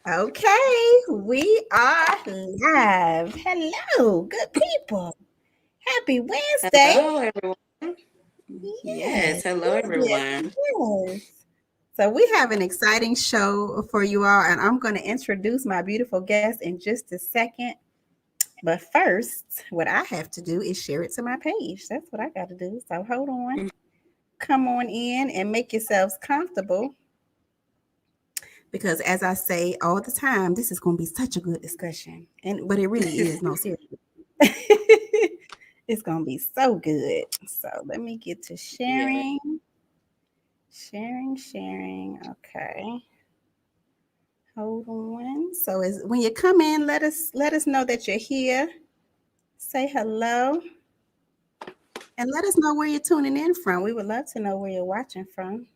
Okay, we are live. Hello, good people. Happy Wednesday. Hello, everyone. Yes, Yes, hello, yes, everyone. yes. So we have an exciting show for you all, and I'm going to introduce my beautiful guest in just a second. But first, what I have to do is share it to my page. That's what I got to do. So hold on. Come on in and make yourselves comfortable because as I say all the time, this is going to be such a good discussion. But it really is. No, seriously. It's gonna be so good. So let me get to Yeah. sharing. Sharing. Okay. Hold on. So as when you come in, let us know that you're here. Say hello and let us know where you're tuning in from. We would love to know where you're watching from.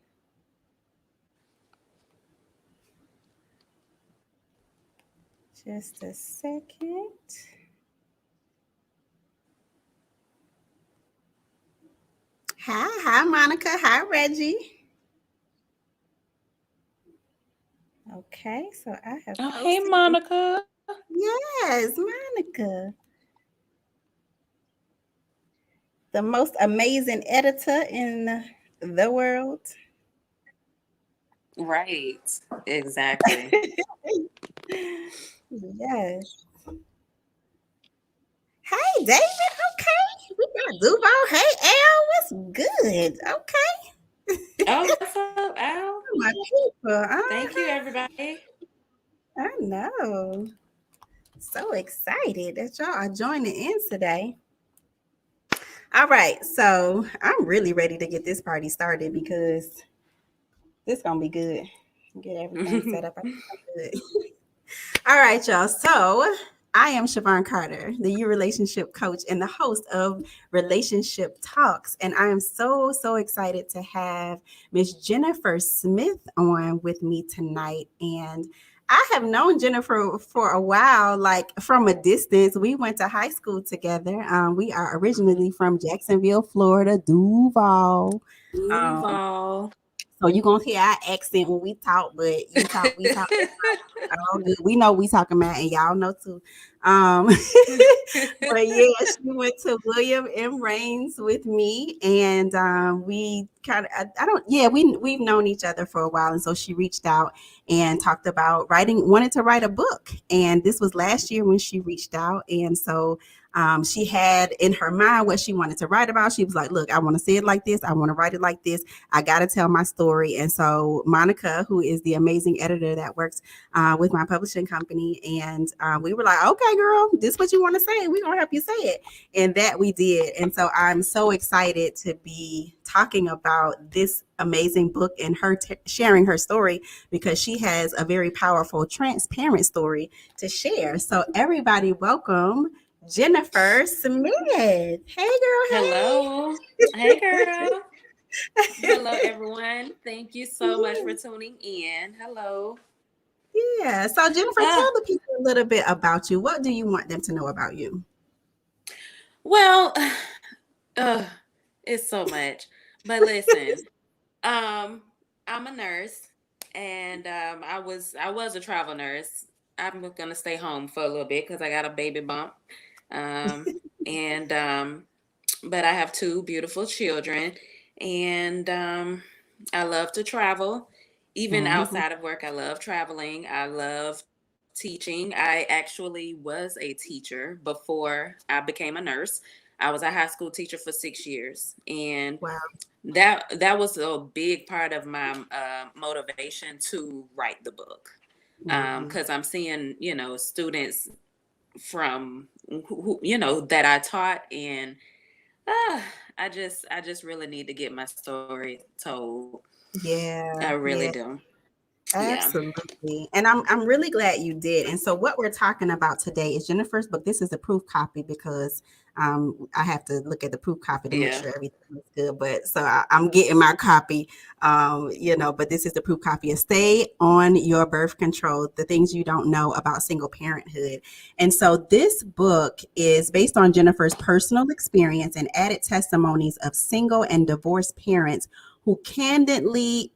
Just a second. Hi, Monica. Hi, Reggie. Okay, so I have Oh, hey, posted this. Monica. Yes, Monica, the most amazing editor in the world. Right. Exactly. Yes. Hey, David. Okay. We got Duval. Hey, Al. What's good? Okay. Oh, what's up, Al? My people. Thank you, everybody. I know. So excited that y'all are joining in today. All right. So I'm really ready to get this party started because this gonna be good. Get everything set up. I think I'm good. All right, y'all. So I am Siobhan Carter, the You Relationship Coach and the host of Relationship Talks. And I am so excited to have Miss Jennifer Smith on with me tonight. And I have known Jennifer for a while, like from a distance. We went to high school together. We are originally from Jacksonville, Florida, Duval. Um, Duval. so you're gonna hear our accent when we talk, but we talk all good. We know we talking about, and y'all know too. Um, but yeah, she went to William M. Raines with me, and we kind of I don't yeah we've known each other for a while, and so she reached out and talked about wanted to write a book, and this was last year when she reached out, and so. She had in her mind what she wanted to write about. She was like, "Look, I want to say it like this. I want to write it like this. I got to tell my story." And so Monica, who is the amazing editor that works with my publishing company. And we were like, okay, girl, this is what you want to say. We're going to help you say it. And that we did. And so I'm so excited to be talking about this amazing book and her sharing her story because she has a very powerful, transparent story to share. So everybody, welcome Jennifer Smith. Hey, girl. Hello. Hey, girl. Hello, Hey. everyone. Thank you so much for tuning in. Hello. Yeah. So Jennifer, Uh, tell the people a little bit about you. What do you want them to know about you? well, uh, it's so much. But listen, um, I'm a nurse, and I was a travel nurse. I'm gonna stay home for a little bit because I got a baby bump. Um, and but I have two beautiful children, and I love to travel. Even Mm-hmm. outside of work, I love traveling. I love teaching. I actually was a teacher before I became a nurse. I was a high school teacher for 6 years, and Wow. that was a big part of my motivation to write the book, Mm-hmm. because I'm seeing students from that I taught, and uh, I just really need to get my story told. I Yeah, really do. yeah, Yeah. absolutely. And I'm really glad you did. And so what we're talking about today is Jennifer's book. This is a proof copy because I have to look at the proof copy to make Yeah. sure everything is good. But so I'm getting my copy, but this is the proof copy of Stay on Your Birth Control, the things you don't know about single parenthood. And so this book is based on Jennifer's personal experience and added testimonies of single and divorced parents who candidly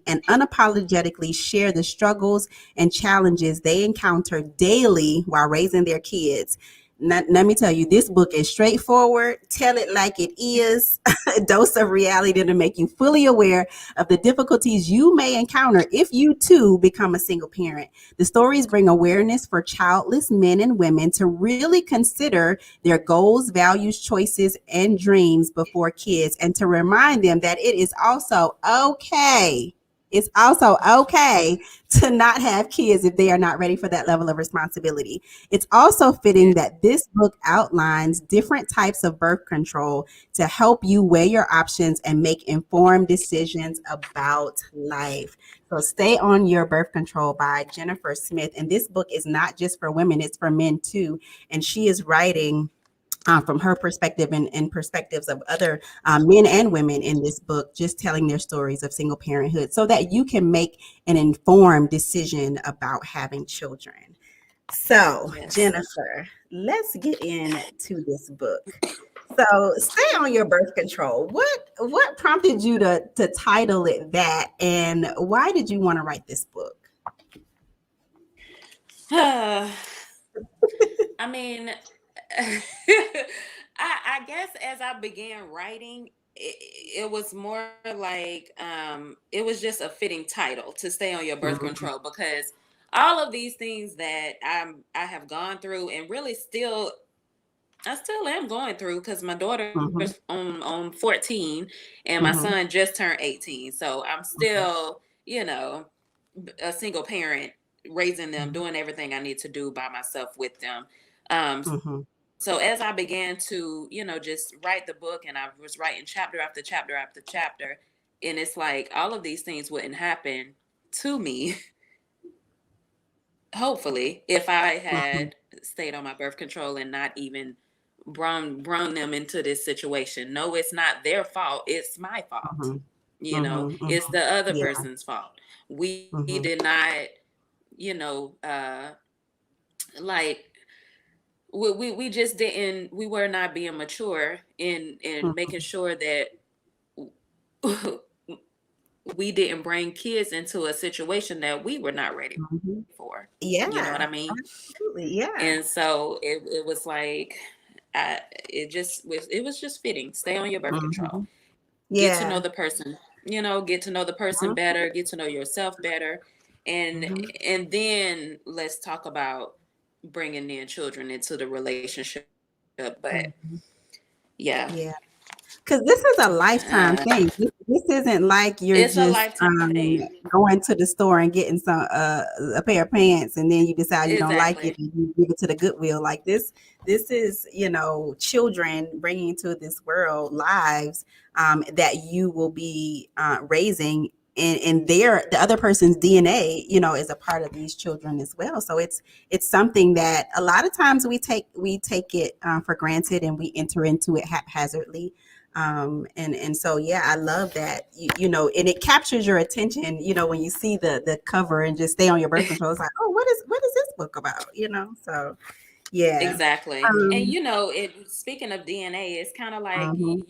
and unapologetically share the struggles and challenges they encounter daily while raising their kids. Let me tell you, this book is straightforward. Tell it like it is. A dose of reality to make you fully aware of the difficulties you may encounter if you too become a single parent. The stories bring awareness for childless men and women to really consider their goals, values, choices, and dreams before kids, and to remind them that it is also okay. It's also okay to not have kids if they are not ready for that level of responsibility. It's also Yeah. fitting that this book outlines different types of birth control to help you weigh your options and make informed decisions about life. So, Stay on Your Birth Control by Jennifer Smith. And this book is not just for women, it's for men too. And she is writing from her perspective and perspectives of other men and women in this book, just telling their stories of single parenthood so that you can make an informed decision about having children. So, Yes. Jennifer, let's get into this book. So, Stay on Your Birth Control. What prompted you to title it that, and why did you want to write this book? I mean, I guess as I began writing, it was more like it was just a fitting title to stay on your birth Mhm, control because all of these things that I have gone through and really still I still am going through because my daughter's mhm, on 14 and my mhm, son just turned 18. So I'm okay, still, a single parent raising them, mhm, doing everything I need to do by myself with them. So mhm, as I began to, just write the book and I was writing chapter after chapter after chapter, and it's like all of these things wouldn't happen to me, hopefully, if I mhm, had stayed on my birth control and not even brung them into this situation. No, it's not their fault. It's my fault. mhm, mhm, It's mhm. the other Yeah. person's fault. We did Mhm, not, you know, like we just didn't. We were not being mature in making mhm, sure that we didn't bring kids into a situation that we were not ready for. mhm. You know what I mean? Yeah, absolutely. And Yeah. so it was like it was just fitting. Stay on your birth control. Mhm. Get to know Yeah. the person. Get to know the person Mhm, better. Get to know yourself better, and mhm, and then let's talk about bringing in children into the relationship. But mhm. yeah, Yeah. Because this is a lifetime thing. This isn't like it's you're a just lifetime thing. going to the store and getting some a pair of pants, and then you decide you don't like Exactly. it and you give it to the Goodwill. Like this is children bringing into this world lives that you will be raising. And the other person's DNA, is a part of these children as well. So it's something that a lot of times we take it for granted and we enter into it haphazardly, and so yeah, I love that and it captures your attention when you see the cover and just Stay on Your Birth Control. It's like, oh, what is this book about, so yeah. Exactly. And um speaking of DNA, it's kind of like mhm,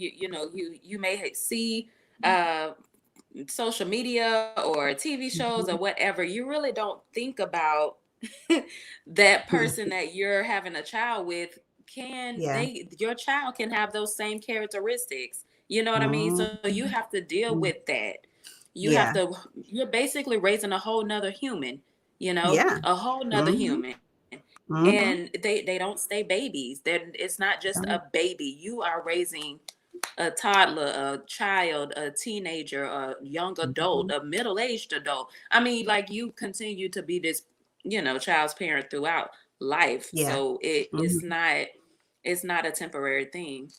you may see uh social media or TV shows or mhm, whatever. You really don't think about that person that you're having a child with. yeah. Your child can have those same characteristics. You know what I mean? So you Mhm, have to deal with that. yeah. You're basically raising a whole nother human, Yeah. a whole nother Mhm, human. And mhm. they don't stay babies. It's not just a baby. You are raising a toddler, a child, a teenager, a young adult, Mhm. a middle-aged adult. I mean, like you continue to be this, child's parent throughout life. Yeah. So Mhm. it's not a temporary thing.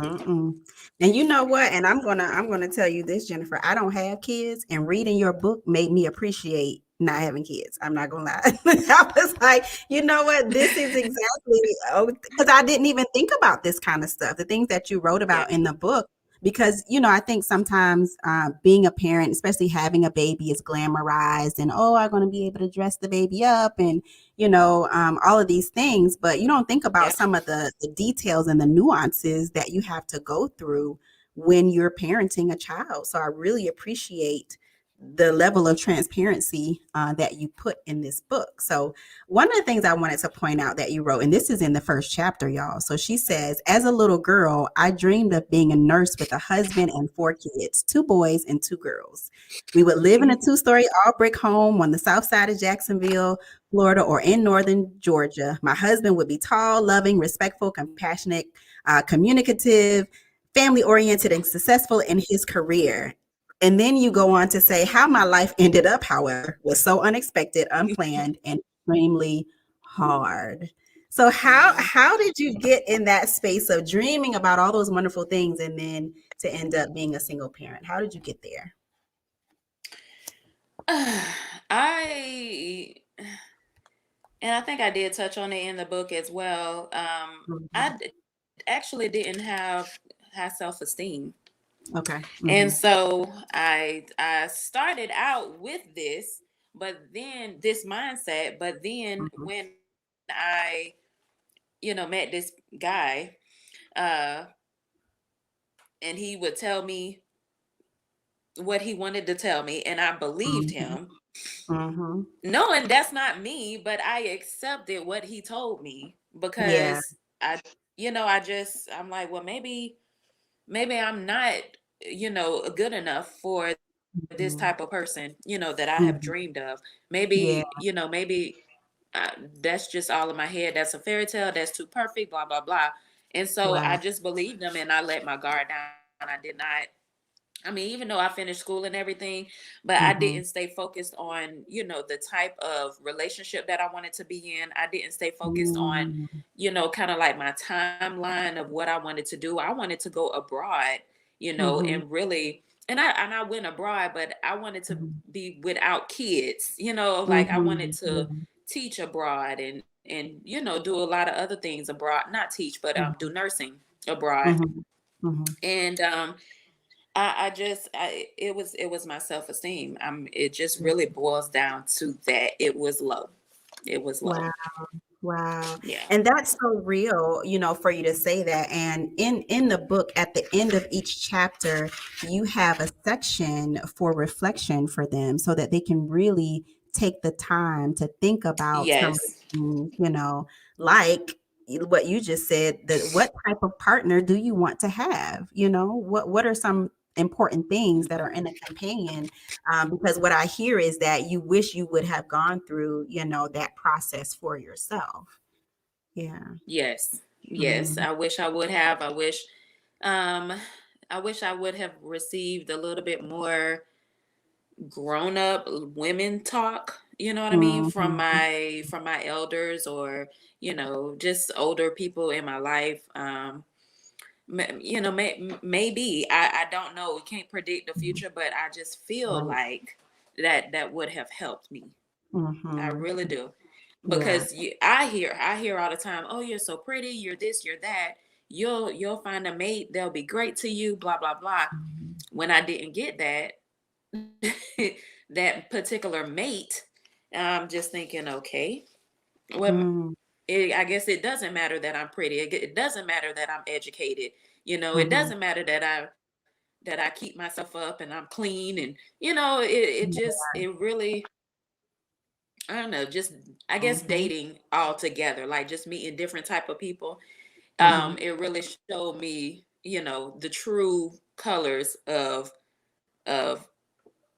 Mm-mm. And you know what? And I'm gonna tell you this, Jennifer. I don't have kids, and reading your book made me appreciate not having kids. I'm not gonna lie. I was like, you know what? This is exactly because I didn't even think about this kind of stuff, the things that you wrote Yeah. about in the book. Because I think sometimes being a parent, especially having a baby, is glamorized, and oh, I'm going to be able to dress the baby up, and all of these things, but you don't think about Yeah. some of the details and the nuances that you have to go through when you're parenting a child. So I really appreciate the level of transparency that you put in this book. So, one of the things I wanted to point out that you wrote, and this is in the first chapter, y'all. So, she says, as a little girl, I dreamed of being a nurse with a husband and 4 kids, 2 boys and 2 girls. We would live in a 2-story all brick home on the south side of Jacksonville, Florida, or in northern Georgia. My husband would be tall, loving, respectful, compassionate, communicative, family oriented, and successful in his career. And then you go on to say how my life ended up, however, was so unexpected, unplanned, and extremely hard. So Mhm. how did you get in that space of dreaming about all those wonderful things and then to end up being a single parent? How did you get there? I and I think I did touch on it in the book as well. Mhm. Actually didn't have high self esteem, Okay. and Mhm. so I started out with this, but then this mindset. But then Mhm. when I met this guy, uh, and he would tell me what he wanted to tell me, and I believed Mhm. him, Mhm. knowing that's not me, but I accepted what he told me Yeah. because I'm like, well, maybe I'm not, good enough for this type of Mhm. person, that I have dreamed Mhm. of. Yeah. Maybe that's just all in my head. That's a fairy tale. That's too perfect. Blah blah blah. And so I Wow. just believed them, and I let my guard down. I did not. I mean, even though I finished school and everything, but I didn't Mhm. stay focused on, the type of relationship that I wanted to be in. I didn't stay focused on, Mhm. kind of like my timeline of what I wanted to do. I wanted to go abroad, Mhm. and really, and I went abroad, but I wanted to Mhm. be without kids, like I wanted Mhm. to Yeah. teach abroad and do a lot of other things abroad, not teach, but do Mhm. nursing abroad. Mhm. Mhm. And it was my self-esteem. It just Yeah. really boils down to that. It was low. It was Wow. low. Wow. Yeah. And that's so real, for you to say that. And in the book, at the end of each chapter, you have a section for reflection for them so that they can really take the time to think about some of the Yes. things, like what you just said, that what type of partner do you want to have? What are some important things that are in a companion, because what I hear is that you wish you would have gone through, that process for yourself. Yeah. Yes. Yes. Mhm. I wish I would have. Um I wish I would have received a little bit more grown up women talk, you know what I mean, from Mhm. my elders, or just older people in my life. Maybe I don't know. We can't predict the Mhm. future, but I just feel Right. like that would have helped me. I Mhm. really do, Yeah. because I hear all the time, oh, you're so pretty, you're this, you're that, you'll find a mate, they'll be great to you, blah blah blah. Mhm. When I didn't get that that particular mate, I'm just thinking, okay, well, Mm. I guess it doesn't matter that I'm pretty. It doesn't matter that I'm educated. It Mhm. doesn't matter that I keep myself up and I'm clean, and it really, I don't know, just, I guess, Mhm. dating all together, like just meeting different type of people. Mhm. It really showed me, the true colors of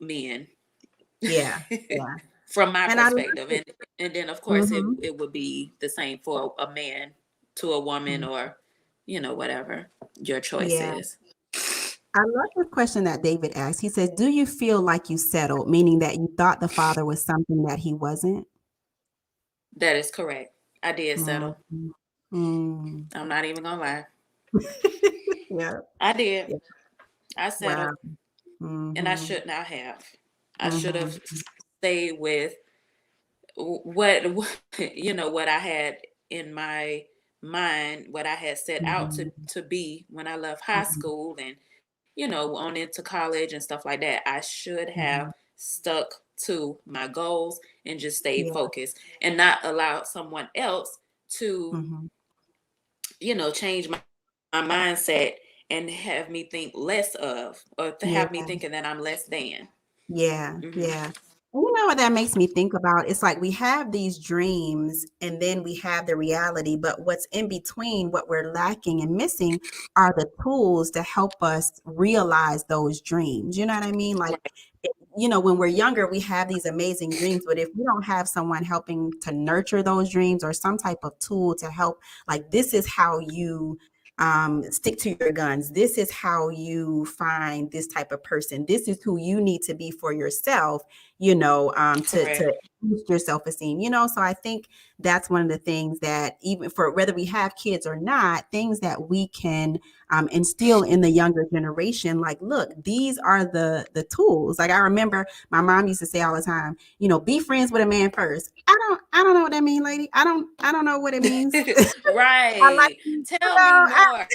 men Yeah. Yeah. from my And I like perspective, it. and then of course Mhm. it would be the same for a man to a woman, Mhm. or whatever your choice Yeah. is. I love the question that David asked. He says, "Do you feel like you settled?" Meaning that you thought the father was something that he wasn't? That is correct. I did settle. Mhm. Mm. I'm not even gonna lie. Yeah. I did. Yeah. I Wow. settled, and I Mhm. should not have. I should have Mhm. stayed with what what I had in my mind, what I had set out to Mhm. to be when I left high Mhm. school, and on into college and stuff like that. I should have Mhm. stuck to my goals and just stayed Yeah. focused, and not allowed someone else to Mhm. change my mindset and and have me think less of, or to have me Yeah. thinking that I'm less than. Yeah, Hmm. yeah. And you know what that makes me think about? It's like we have these dreams and then we have the reality, but what's in between, what we're lacking and missing are the tools to help us realize those dreams. You know what I mean? Like, Right. when we're younger, we have these amazing dreams, but if we don't have someone helping to nurture those dreams or some type of tool to help, like, this is how you stick to your guns. This is how you find this type of person. This is who you need to be for yourself, to Correct. boost your self esteem. So I think that's one of the things that, even for whether we have kids or not, things that we can instill in the younger generation. Like, look, these are the tools. Like, I remember my mom used to say all the time, be friends with a man first. I don't know what that means, lady. I don't know what it means. I like Right. you. Tell me more.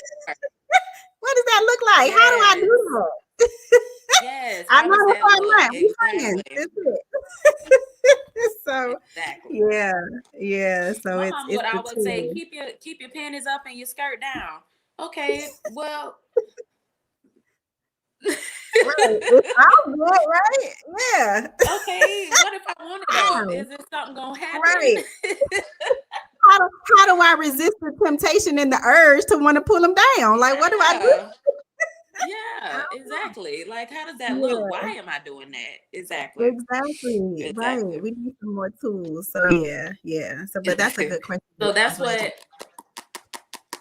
What does that look like? How do I Yes. do that? Yes. I How know does what that I look? want. We friends. Exactly. That's it. So Exactly. yeah, yeah. So My it's mom would it's the always say, tool. keep your panties up and your skirt down. Okay, well, Right. It's all good, right? Yeah. okay, what if I want it up? How? Is this something gonna happen? Right. How do I resist the temptation and the urge to want to pull them down? Like, what do I do? Yeah. I Yeah, don't exactly. Like, how does that know. look? Yeah. Why am I doing that? Exactly. Exactly. Right. Exactly. We need some more tools. So yeah, yeah. So, but that's a good question. So I'm that's glad what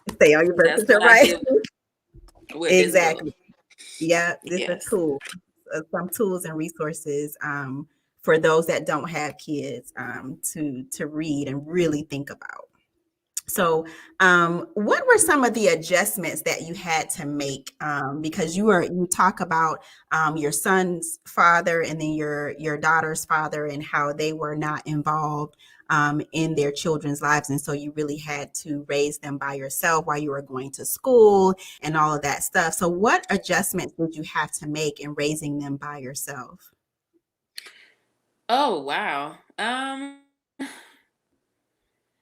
you say on your birth that's certificate, what I right? did with this book. Exactly. Yeah, this is a Yes. tool, some tools and resources for those that don't have kids to read and really think about. So, what were some of the adjustments that you had to make? Because you talk about your son's father and then your daughter's father and how they were not involved in their children's lives, and so you really had to raise them by yourself while you were going to school and all of that stuff. So, what adjustments did you have to make in raising them by yourself? Oh, wow.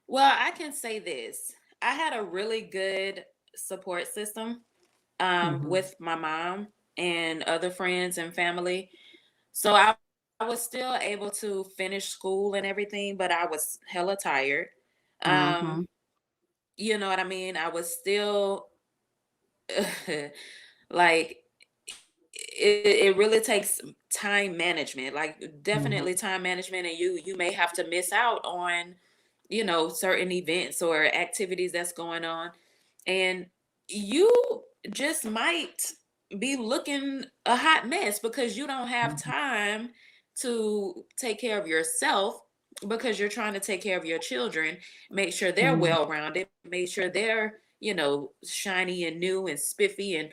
Well, I can say this. I had a really good support system Hmm. with my mom and other friends and family. So I was still able to finish school and everything, but I was hella tired. Um, Hmm. you know what I mean? I was still like it really takes time management, like definitely Hmm. time management, and you may have to miss out on certain events or activities that's going on, and you just might be looking a hot mess because you don't have Hmm. time to take care of yourself, because you're trying to take care of your children, make sure they're Hmm. well rounded, make sure they're shiny and new and spiffy, and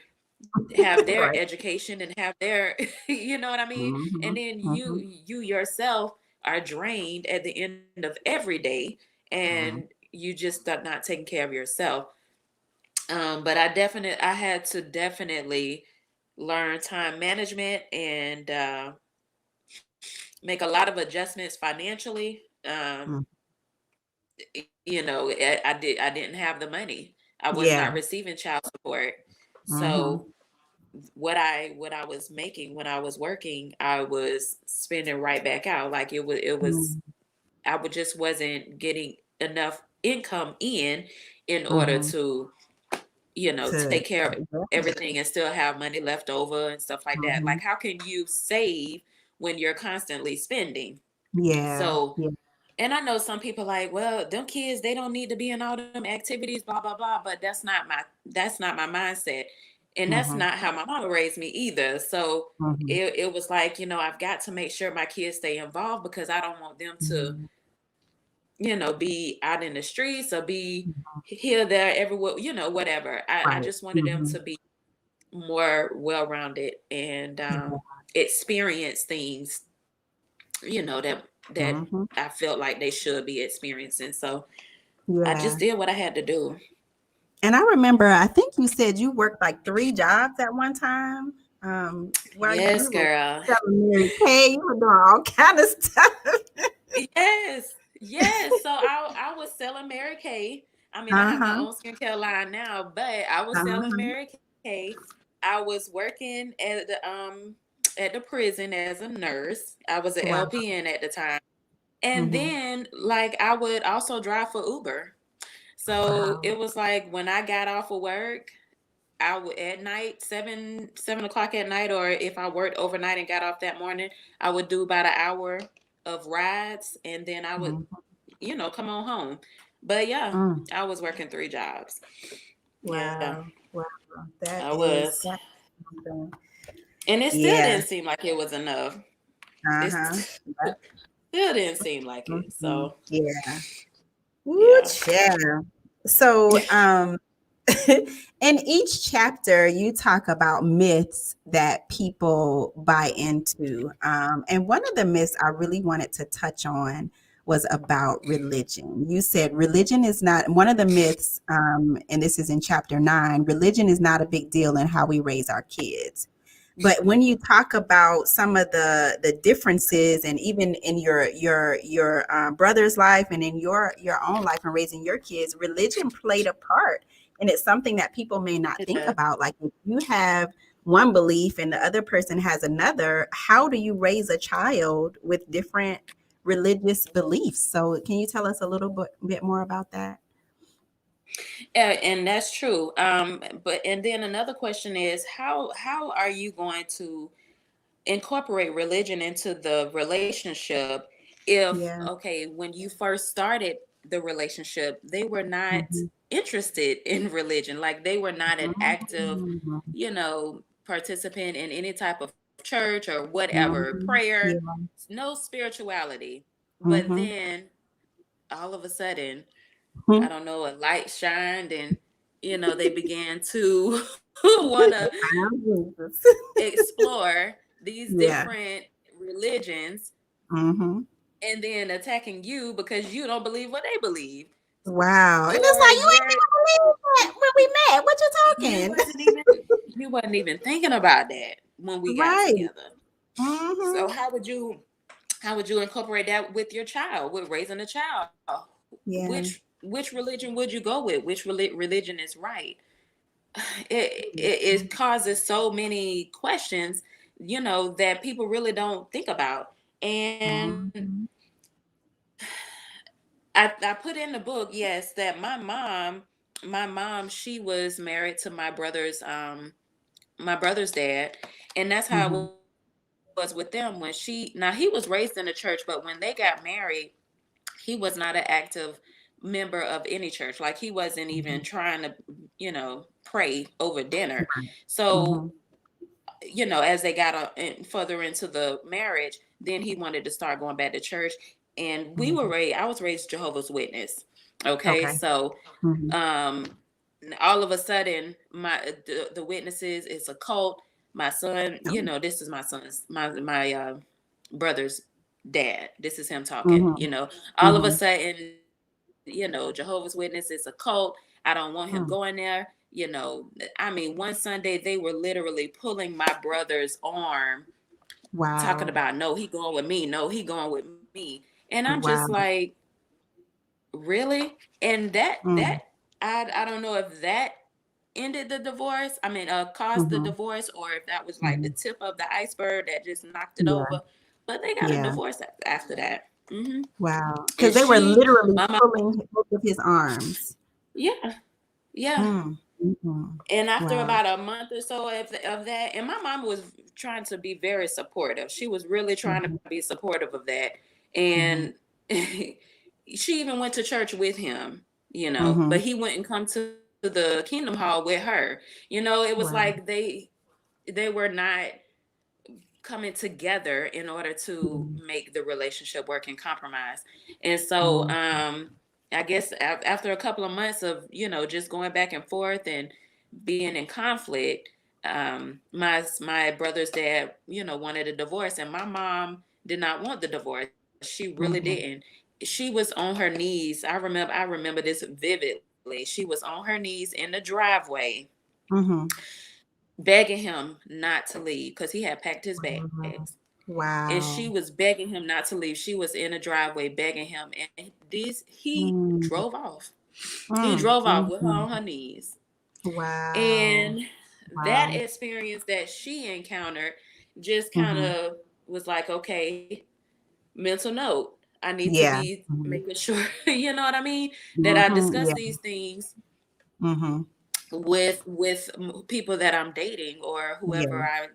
have their Right. education and have their you know what I mean, Hmm. and then you Hmm. you yourself are drained at the end of every day, and Hmm. you just are not taking care of yourself. But I had to definitely learn time management and make a lot of adjustments financially. I didn't have the money. I was not Yeah. receiving child support. Mhm. So what I was making when I was working, I was spending right back out. Like it was Mhm. I would just wasn't getting enough income in order Mhm. to, To take care of yeah. everything and still have money left over and stuff like that. Like Mhm. how can you save when you're constantly spending? Yeah. So, Yeah. and I know some people like, well, them kids, they don't need to be in all them activities, blah blah blah. But that's not my mindset, and that's Mhm. not how my mama raised me either. So Mhm. it was like, I've got to make sure my kids stay involved because I don't want them to, Mhm. be out in the streets or be Mhm. here, there, everywhere, whatever. I Right. just wanted them Mhm. to be more well rounded and Yeah. experience things, that I Mhm. felt like they should be experiencing. So I just Yeah. did what I had to do. And I remember, I think you said you worked like 3 jobs at one time. While Yes, you were girl. selling Mary Kay, you were doing all kind of stuff. Yes, yes. So I was selling Mary Kay. I mean, I have my Uh-huh. own skincare line now, but I was selling Uh-huh. Mary Kay. I was working at the prison as a nurse. I was an Wow. LPN at the time. And Mm-hmm. then like I would also drive for Uber. So Wow. it was like when I got off of work, I would at night, 7 o'clock at night, or if I worked overnight and got off that morning, I would do about an hour of rides and then I would, Mm-hmm. come on home. But yeah, Mm. I was working 3 jobs. Yeah, Wow. Wow. I That is was. that's something. And it still Yeah. didn't seem like it was enough. It Uh-huh. still didn't seem like it. Mm-hmm. So, Yeah. Woo, yeah. child. So, in each chapter, you talk about myths that people buy into. And one of the myths I really wanted to touch on was about religion. You said religion is not one of the myths, and this is in chapter 9, religion is not a big deal in how we raise our kids. But when you talk about some of the differences, and even in your brother's life and in your own life and raising your kids, religion played a part, and it's something that people may not It think does. about. Like if you have one belief and the other person has another, how do you raise a child with different religious beliefs? So, can you tell us a little bit more about that? And that's true. But and then another question is how are you going to incorporate religion into the relationship if Yeah. okay, when you first started the relationship, they were not Mhm. interested in religion. Like they were not an active, Mhm. participant in any type of church or whatever, Mhm. prayer, Yeah. no spirituality. But Mhm. then all of a sudden, I Mhm. don't know, a light shined and they began to want to Wow, Jesus. explore these Yeah. different religions Mhm. and then attacking you because you don't believe what they believe, Wow. And it's or like, you ain't even believe that when we met. What you you wasn't talking? even you wasn't even thinking about that when we got Right. together. So Mhm. how would you incorporate that with your child, with raising a child? Yeah. Which religion would you go with? Which religion is right? It causes so many questions, that people really don't think about. And Mhm. I put in the book, yes, that my mom, she was married to my brother's dad, and that's how it Mhm. was with them. When now he was raised in the church, but when they got married, he was not an active member of any church. Like he wasn't even trying to, pray over dinner. So, Mhm. as they got further into the marriage, then he wanted to start going back to church. And Mhm. I was raised Jehovah's Witness. Okay, Okay. so Mhm. um, all of a sudden, the witnesses is a cult. My son, Oh. this is my brother's dad. This is him talking. Mhm. All of a Mhm. sudden, Jehovah's Witness is a cult. I don't want him going there. Mm. I mean, one Sunday they were literally pulling my brother's arm, talking about, Wow. no, he going with me. No, he going with me. And I'm just Wow. like, really? And that Mm. I don't know if that ended the divorce. I mean, caused the Mhm. divorce, or if that was like the Mhm. tip of the iceberg that just knocked it Yeah. over. But they got a Yeah. divorce after that. Wow. And Because they were literally my mom, pulling both of his arms. yeah, yeah. Mm. Mhm. And after Wow. about a month or so of that, and my mom was trying to be very supportive. She was really trying to Mhm. be supportive of that. And Mhm. she even went to church with him, but Mhm. he wouldn't come to the Kingdom Hall with her. It was like Wow. they were not coming together in order to Mhm. make the relationship work and compromise. And so Mhm. I guess after a couple of months of just going back and forth and being in conflict, my brother's dad wanted a divorce, and my mom did not want the divorce. She really didn't. Mhm. She was on her knees. I remember this vividly. She was on her knees in the driveway Mhm. begging him not to leave because he had packed his bags. Wow. And she Wow. was begging him not to leave. She was in the driveway begging him, and he Mm. drove off. He Mm. drove off with her on Mhm. her knees. Wow. And that Wow. experience that she encountered just kind Mm-hmm. of was like, okay, mental note. I need to Yeah. be Mm-hmm. making sure, you know what I mean, that I Mm-hmm. discuss Yeah. these things Mm-hmm. with people that I'm dating or Yeah. whoever I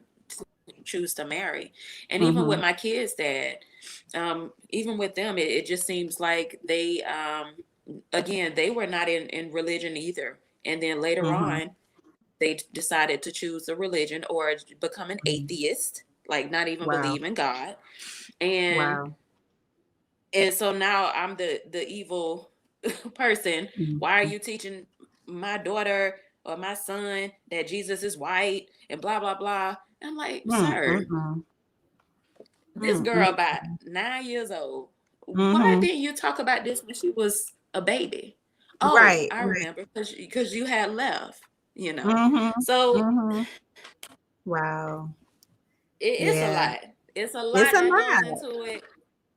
choose to marry. And even with Mm-hmm. my kids' dad, even with them, it just seems like they, again, they were not in religion either. And then later Mm-hmm. on, they decided to choose a religion or become an Mm-hmm. atheist, like not even Wow. believe in God. And Wow. so now I'm the evil person. Why are Mm-hmm. you teaching my daughter or my son that Jesus is white and blah blah blah? I'm like, sir, Mm-hmm. this girl Mm-hmm. about 9 years old. Why Mm-hmm. didn't you talk about this when she was a baby? Oh, Right. I Right. remember because you had left, you know. Mm-hmm. So Mm-hmm. Wow. it's a Yeah. lot. It's a It's lot a that goes lot. into it,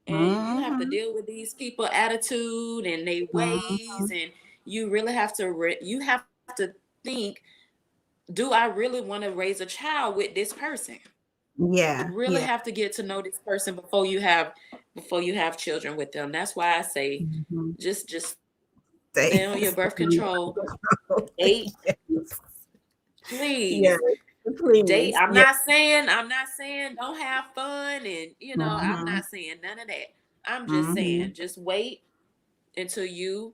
and you have to Mm-hmm. deal with these people attitude and their Mm-hmm. ways, and you really have to you have to think, do I really want to raise a child with this person? You Yeah. really Yeah. have to get to know this person before you have children with them. That's why I say Mm-hmm. just stay on your birth Stay. control, Stay. date, please. Yes. Date. Please. Yeah. I'm not saying don't have fun and I'm not Mm-hmm. saying none of that. I'm just Mm-hmm. saying just wait until you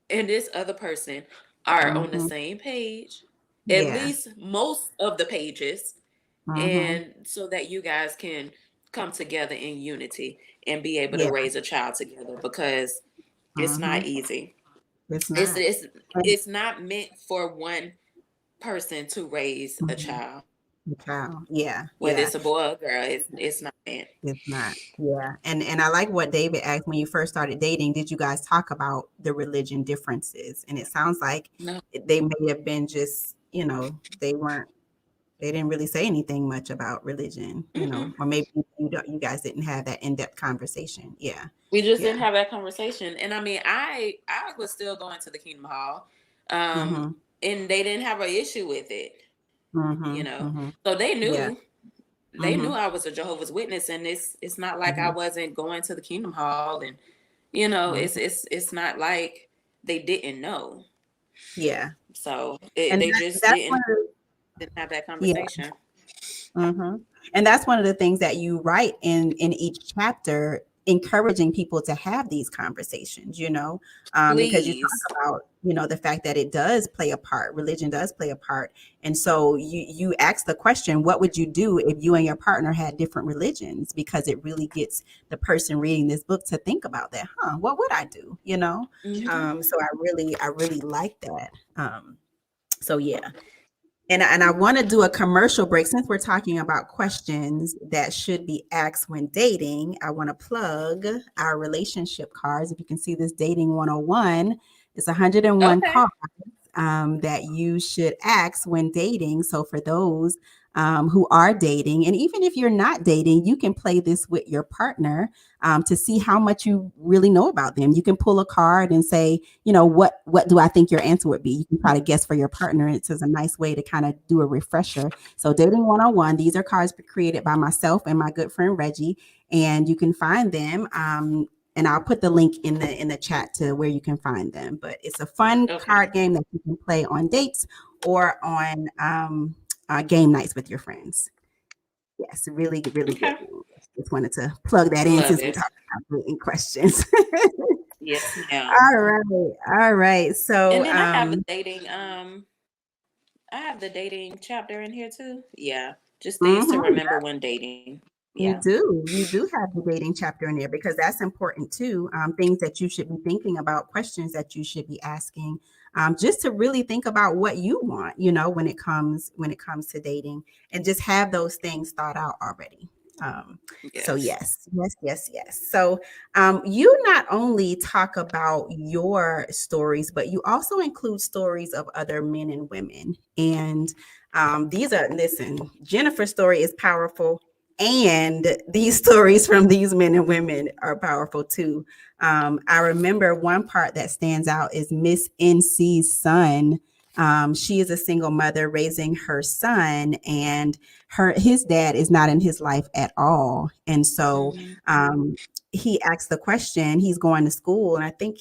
and this other person are on the Mm-hmm. same page, at Yeah. least most of the pages, Mm-hmm. and so that you guys can come together in unity and be able to Yeah. raise a child together, because it's Mm-hmm. not easy. It's It's not. it's And, it's not meant for one person to raise a mhm. child. The child. Yeah. Whether Yeah. it's a boy or girl, it's not meant. It's not. Yeah. And I like what David asked when you first started dating. Did you guys talk about the religion differences? And it sounds like No. they may have been just, they didn't really say anything much about religion, Mm-mm. or maybe you guys didn't have that in-depth conversation. Yeah. We just didn't Yeah. have that conversation. And I mean, I was still going to the Kingdom Hall, um, Mm-hmm. and they didn't have an issue with it, Mm-hmm. Mm-hmm. So they Yeah. knew. They knew Mm-hmm. I was a Jehovah's Witness, and it's not like I Mm-hmm. wasn't going to the Kingdom Hall, and Mm-hmm. it's not like they didn't know. Yeah. So And they just that's one of the, didn't have that yeah. conversation. Mhm. And that's one of the things that you write in each chapter, encouraging people to have these conversations, because you talk Please. about, the fact that it does play a part, religion does play a part. And so you ask the question, what would you do if you and your partner had different religions? Because it really gets the person reading this book to think about that, what would I do? Hmm. So I really like that. So yeah. And I want to do a commercial break since we're talking about questions that should be asked when dating. I want to plug our relationship cards. If you can see this dating 101, it's 101 Okay. cards that you should ask when dating. So for those who are dating, and even if you're not dating, you can play this with your partner to see how much you really know about them. You can pull a card and say, what do I think your answer would be? You can try to guess for your partner. It's just a nice way to kind of do a refresher. So dating 101, these are cards created by myself and my good friend Reggie, and you can find them. And I'll put the link in the chat to where you can find them. But it's a fun Okay. card game that you can play on dates or on game nights with your friends. Yes, really, really good. Okay. Just wanted to plug that in Love since we're it. talking about dating questions. Yes, ma'am. All right, all right. So, And then I have the dating chapter in here too. Yeah. Just things to mhm. remember when dating. Yeah. You do have the dating chapter in there because that's important too. Things that you should be thinking about, questions that you should be asking, just to really think about what you want, when it comes to dating, and just have those things thought out already. So Yes. yes, yes, yes, yes. So you not only talk about your stories, but you also include stories of other men and women. And listen, Jennifer's story is powerful, and these stories from these men and women are powerful too. I remember one part that stands out is Miss NC's son. She is a single mother raising her son, and his dad is not in his life at all. And so Mhm. he asked the question. He's going to school, and I think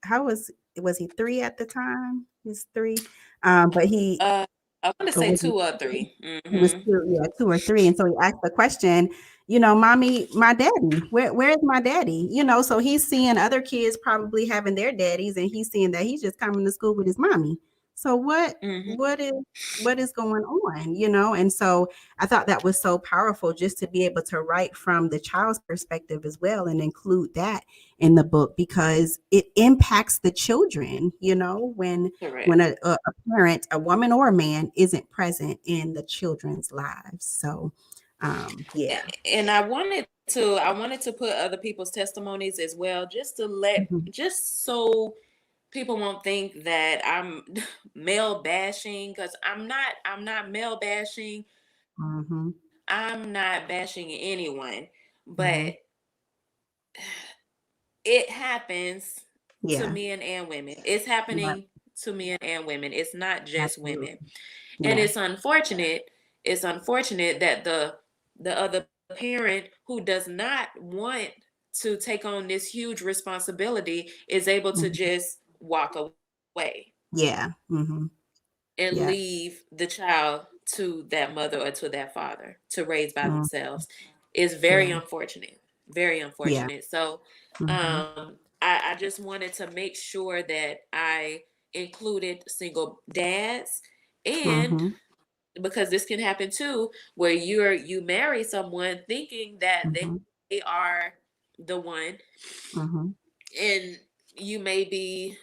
how was he 3 at the time? He's 3, but he Uh, I want to or say was he 2 or 3? 3. He was Mhm. 2, yeah, 2 or 3, and so he asked the question, "Mommy, my daddy, where is my daddy?" So he's seeing other kids probably having their daddies, and he's seeing that he's just coming to school with his mommy. So Mhm. what is going on? And so I thought that was so powerful just to be able to write from the child's perspective as well and include that in the book because it impacts the children, when Correct. a parent, a woman or a man, isn't present in the children's lives. So, yeah. And I wanted to put other people's testimonies as well, Mhm. just so people won't think that I'm male bashing, because I'm not male bashing. Mhm. I'm not bashing anyone, Mhm. but it happens to Yeah. men and women. It's Right. happening to men and women. It's not just women. Absolutely. And Yeah. it's unfortunate that the other parent who does not want to take on this huge responsibility is able to Mhm. just walk away Yeah. Mhm. and Yeah. leave the child to that mother or to that father to raise by Mm. themselves. Is very Yeah. unfortunate. Very Yeah. unfortunate. So Mhm. I just wanted to make sure that I included single dads, and Mhm. because this can happen too, where you marry someone thinking that they Mhm. are the one, Mhm. and you may be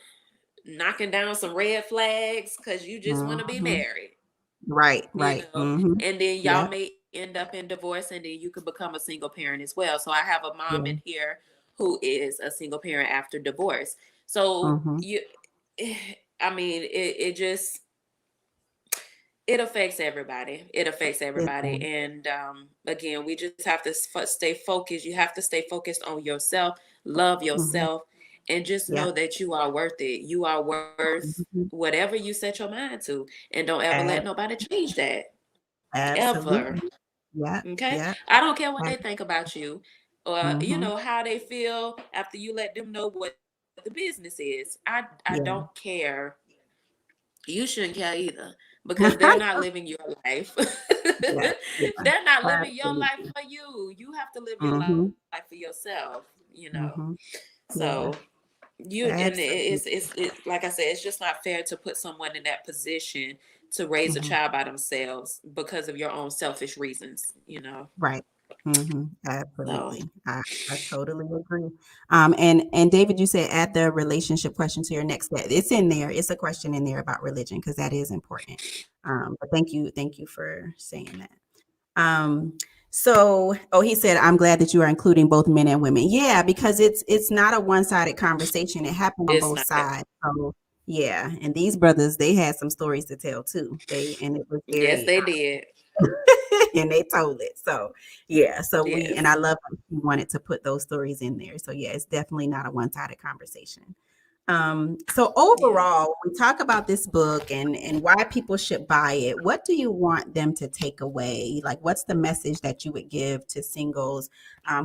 knocking down some red flags because you just want to be Mhm. married, Right. Right. Mhm. and then y'all Yeah. may end up in divorce, and then you could become a single parent as well. So I have a mom in Yeah. here who is a single parent after divorce. So Mhm. I mean, it just it affects everybody. It affects It everybody. does. And again, we just have to stay focused. You have to stay focused on yourself, love Mhm. yourself, and just Yeah. know that you are worth it. You are worth Mhm. whatever you set your mind to. And don't ever let Ab nobody change that. Ever. absolutely. Yeah. Okay? Yeah. I don't care what they Ab think about you, or Mhm. how they feel after you let them know what the business is. I don't Yeah. care. You shouldn't care either, because they're not living your life. Yeah. Yeah. They're not living your life Absolutely. for you. You have to live your life for Mhm. yourself. Mhm. So Yeah. and Absolutely. like I said, it's just not fair to put someone in that position to raise a Mhm. child by themselves because of your own selfish reasons. Right. So Absolutely. I totally agree. And David, you said add the relationship question to your next step. It's in there. It's a question in there about religion because that is important. But thank you for saying that. Um, he said, I'm glad that you are including both men and women. Yeah, because it's not a one-sided conversation. It happened on it's both not. sides. So yeah, and these brothers, they had some stories to tell too. And it was Yes, very they did. and they told it. So yeah, and I Yes. love that he wanted to put those stories in there. So yeah, it's definitely not a one-sided conversation. So Yeah. overall, when we talk about this book and why people should buy it, what do you want them to take away? Like, what's the message that you would give to singles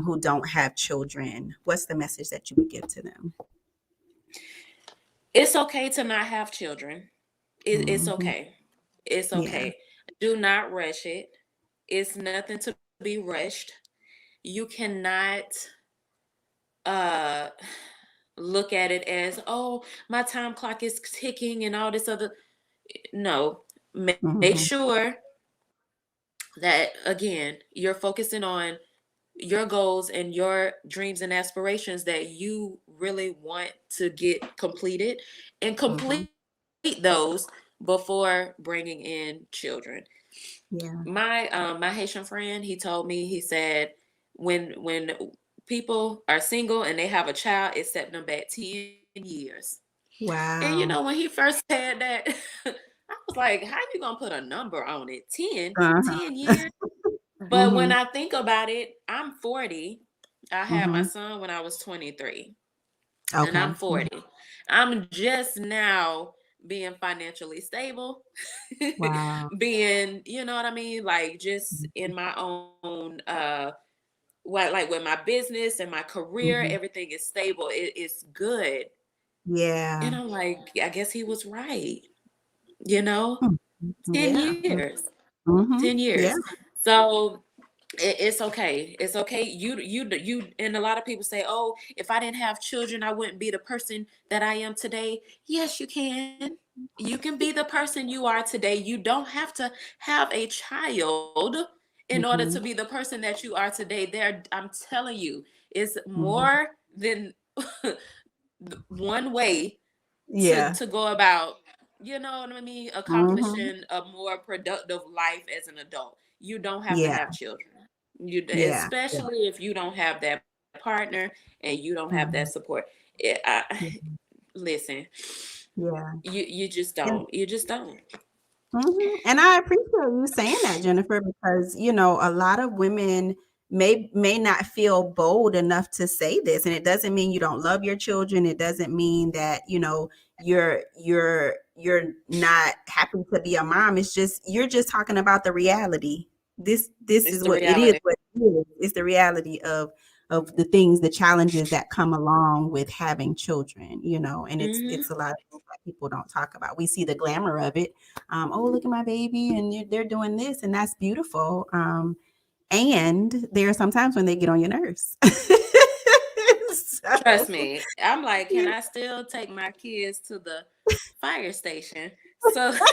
who don't have children? What's the message that you would give to them? It's okay to not have children. It's Hmm. okay. It's Yeah. okay. Do not rush it. It's nothing to be rushed. You cannot uh look at it as, oh, my time clock is ticking and all this other. No. Make Hmm. sure that, again, you're focusing on your goals and your dreams and aspirations that you really want to get completed, and Hmm. complete those before bringing in children. Yeah. My Haitian friend, he told me, he said, when people are single and they have a child, it's setting them back 10 years. And when he Wow. first said that, I was like, how you gonna put a number on it? 10, Uh-huh. 10 years? But when Hmm. I think about it, I'm 40. I had my Hmm. son when I was 23, and I'm Okay. 40. I'm just now being financially stable, Wow. being, you know what I mean? Like just in my own what, like with my business and my career, Mhm. everything is stable. It's good. And Yeah. I'm like, I guess he was right, you know? Mm. 10 Yeah. years. 10 Mhm. years. Yeah. So it's okay. It's okay. You and a lot of people say, "Oh, if I didn't have children, I wouldn't be the person that I am today." Yes, you can. You can be the person you are today. You don't have to have a child in order to be Mhm. the person that you are today. There, I'm telling you, it's Mhm. more than one way Yeah. to go about, you know what I mean, Mhm. accomplishing a more productive life as an adult. You don't have to Yeah. have children. You, Yeah. Yeah. especially if you don't have that partner and you don't have that Mhm. support. Yeah. Listen, Yeah. you just don't. And You just don't. And I appreciate you saying that, Jennifer, because a lot of women may not feel bold enough to say this, and it doesn't mean you don't love your children. It doesn't mean that you're not happy to be a mom. It's just you're just talking about the reality. This It's is the what it is. reality. What it is. It's the reality of the things, the challenges that come along with having children. And it's Hmm. a lot of things that people don't talk about. We see the glamour of it. Oh, look at my baby, and they're doing this, and that's beautiful. And there are some times when they get on your nerves. Trust So, me. I'm like, can I still take my kids to the fire station? So, because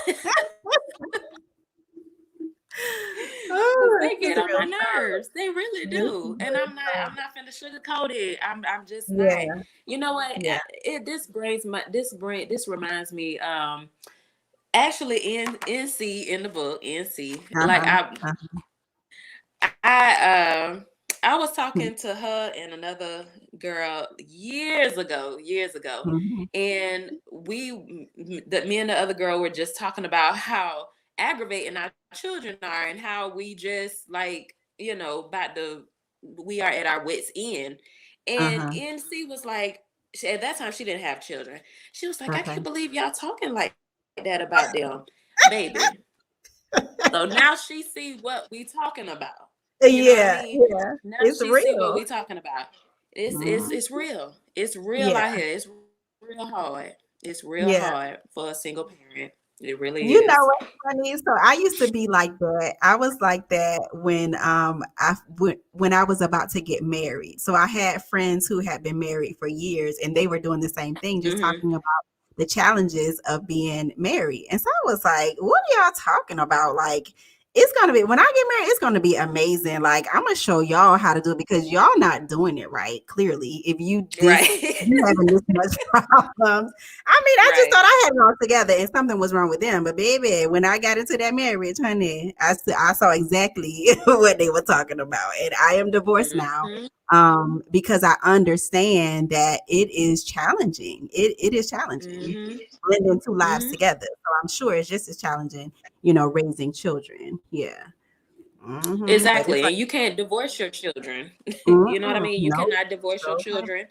oh, they it's get on my real nerves. They really talk. do. And I'm not finna sugarcoat it. I'm just not. Yeah, You know what? yeah. This reminds me, actually in NC, in the book, NC, like Uh-huh. Uh-huh. I was talking to her and another girl years ago, Mhm. and me and the other girl were just talking about how aggravating our children are, and how we just like, about the we are at our wits end. And Uh-huh. NC was like, at that time she didn't have children. She was like, I Okay. can't believe y'all talking like that about them, baby. So now she see what we talking about. You know what I Yeah, mean? yeah. Now It's she see what we real. talking about. It's Mhm. real. It's real Yeah, out here. It's real hard. It's real hard yeah. for a single parent. It really is. You know what's funny? So I used to be like that. I was like that when I was about to get married. So I had friends who had been married for years, and they were doing the same thing, just Mm-hmm. talking about the challenges of being married. And so I was like, what are y'all talking about? Like, it's gonna be when I get married, it's gonna be amazing. Like, I'm gonna show y'all how to do it because y'all not doing it right. Clearly, if Right. you having this much problems. I mean, I just Right. thought I had it all together and something was wrong with them. But baby, when I got into that marriage, honey, I saw exactly what they were talking about. And I am divorced now, Mm-hmm. because I understand that it is challenging. It is challenging Mm-hmm. blending two lives Mm-hmm. together. So I'm sure it's just as challenging, raising children. Yeah. But it's Exactly. like, And you can't divorce your children. You know what I mean? You no, cannot divorce your so children